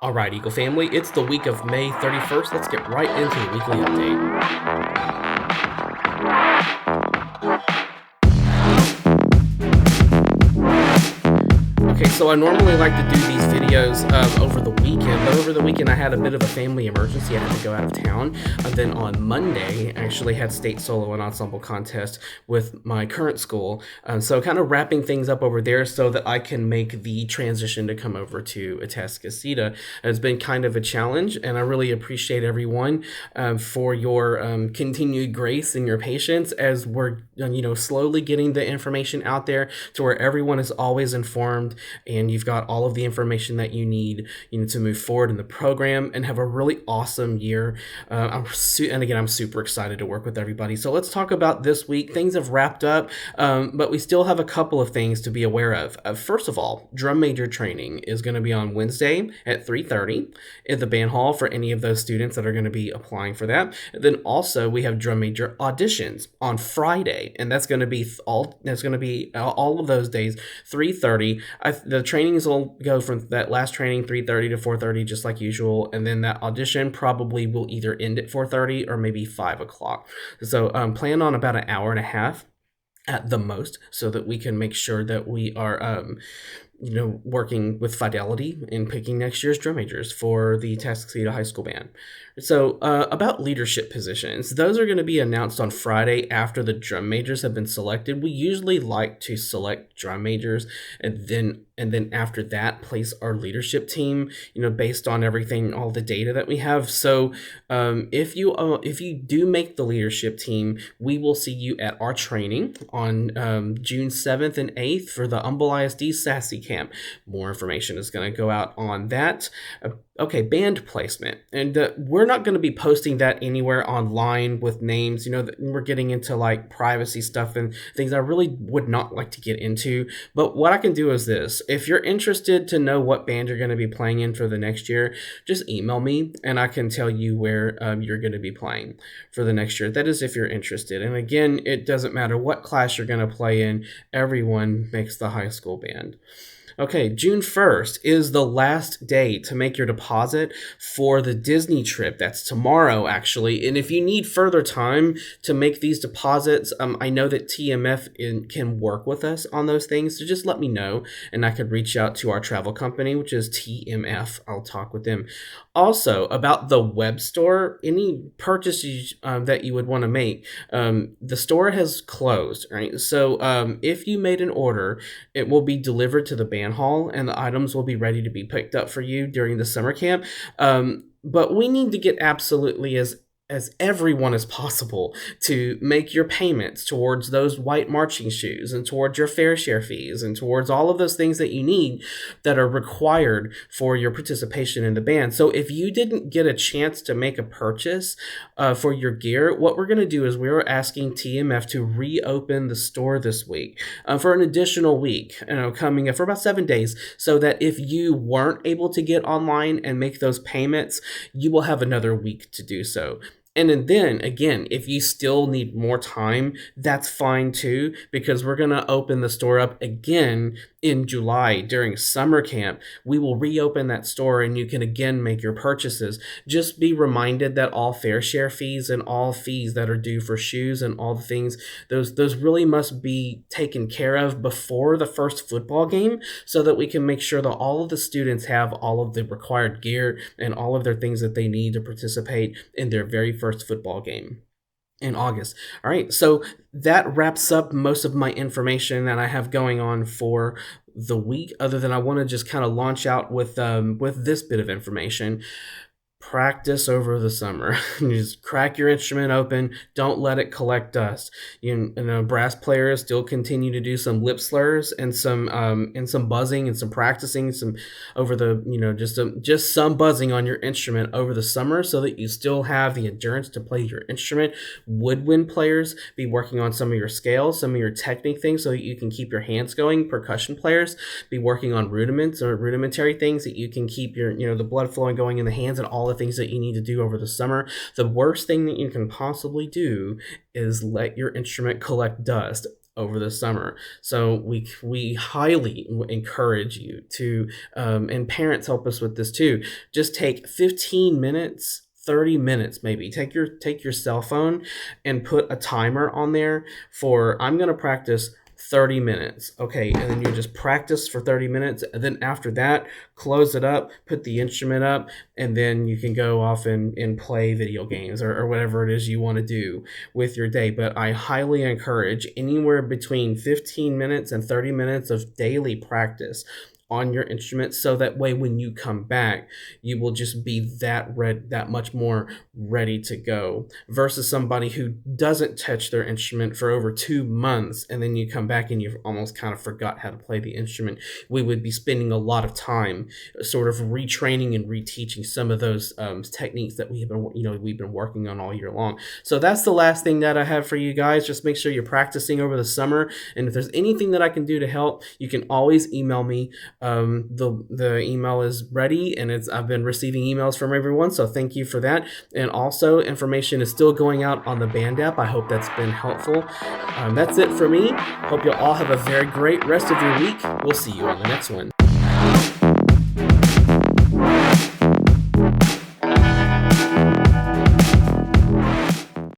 All right, Eagle family, it's the week of May 31st. Let's get right into the weekly update. Okay, so I normally like to do these videos over the weekend, but over the weekend I had a bit of a family emergency. I had to go out of town. And then on Monday, I actually had state solo and ensemble contest with my current school. So kind of wrapping things up over there so that I can make the transition to come over to Atascocita. It's been kind of a challenge, and I really appreciate everyone for your continued grace and your patience as we're slowly getting the information out there to where everyone is always informed and you've got all of the information that you need, to move forward in the program and have a really awesome year. And again, I'm super excited to work with everybody. So let's talk about this week. Things have wrapped up, but we still have a couple of things to be aware of. First of all, drum major training is going to be on Wednesday at 3:30 at the band hall for any of those students that are going to be applying for that. And then also we have drum major auditions on Friday, and that's going to be all of those days 3:30. The trainings will go from that last training 3:30 to 4:30 just like usual, and then that audition probably will either end at 4:30 or maybe 5 o'clock. So plan on about an hour and a half at the most so that we can make sure that we are working with fidelity in picking next year's drum majors for the Tascocita High School Band. So about leadership positions, those are going to be announced on Friday after the drum majors have been selected. We usually like to select drum majors and then after that place our leadership team, based on everything, all the data that we have. So if you do make the leadership team, we will see you at our training on June 7th and 8th for the Humble ISD Sassy Camp. More information is going to go out on that. Okay, band placement. And we're not going to be posting that anywhere online with names. We're getting into like privacy stuff and things I really would not like to get into. But what I can do is this. If you're interested to know what band you're going to be playing in for the next year, just email me and I can tell you where you're going to be playing for the next year. That is if you're interested. And again, it doesn't matter what class you're going to play in. Everyone makes the high school band. Okay, June 1st is the last day to make your deposit for the Disney trip. That's tomorrow, actually. And if you need further time to make these deposits, I know that TMF can work with us on those things. So just let me know, and I could reach out to our travel company, which is TMF. I'll talk with them. Also, about the web store, any purchases that you would want to make, the store has closed, right? So if you made an order, it will be delivered to the band hall and the items will be ready to be picked up for you during the summer camp. But we need to get absolutely as everyone as possible to make your payments towards those white marching shoes and towards your fair share fees and towards all of those things that you need that are required for your participation in the band. So if you didn't get a chance to make a purchase for your gear, what we're going to do is we're asking TMF to reopen the store this week for an additional week, coming up for about 7 days, so that if you weren't able to get online and make those payments, you will have another week to do so. And then, again, if you still need more time, that's fine too, because we're going to open the store up again in July during summer camp. We will reopen that store and you can again make your purchases. Just be reminded that all fair share fees and all fees that are due for shoes and all the things, those really must be taken care of before the first football game so that we can make sure that all of the students have all of the required gear and all of their things that they need to participate in their very first football game in August. All right, so that wraps up most of my information that I have going on for the week, other than I want to just kind of launch out with this bit of information. Practice over the summer. You just crack your instrument open. Don't let it collect dust. Brass players still continue to do some lip slurs and some buzzing and some practicing some over the just some buzzing on your instrument over the summer so that you still have the endurance to play your instrument. Woodwind players be working on some of your scales, some of your technique things so that you can keep your hands going. Percussion players be working on rudiments or rudimentary things that you can keep your the blood flowing going in the hands and all the things that you need to do over the summer. The worst thing that you can possibly do is let your instrument collect dust. over the summer. So we highly encourage you to, and parents help us with this too. Just take 15 minutes. 30 minutes maybe. Take your cell phone and put a timer on there for I'm going to practice 30 minutes. Okay, and then you just practice for 30 minutes, and then after that, close it up, put the instrument up, and then you can go off and play video games or whatever it is you want to do with your day. But I highly encourage anywhere between 15 minutes and 30 minutes of daily practice on your instrument, so that way when you come back you will just be that much more ready to go, versus somebody who doesn't touch their instrument for over 2 months and then you come back and you've almost kind of forgot how to play the instrument. We would be spending a lot of time sort of retraining and reteaching some of those techniques that we've been working on all year long. So that's the last thing that I have for you guys. Just make sure you're practicing over the summer, and if there's anything that I can do to help, you can always email me. The email is ready, and I've been receiving emails from everyone, so thank you for that. And also, information is still going out on the band app. I hope that's been helpful. That's it for me. Hope you'll all have a very great rest of your week. We'll see you on the next one.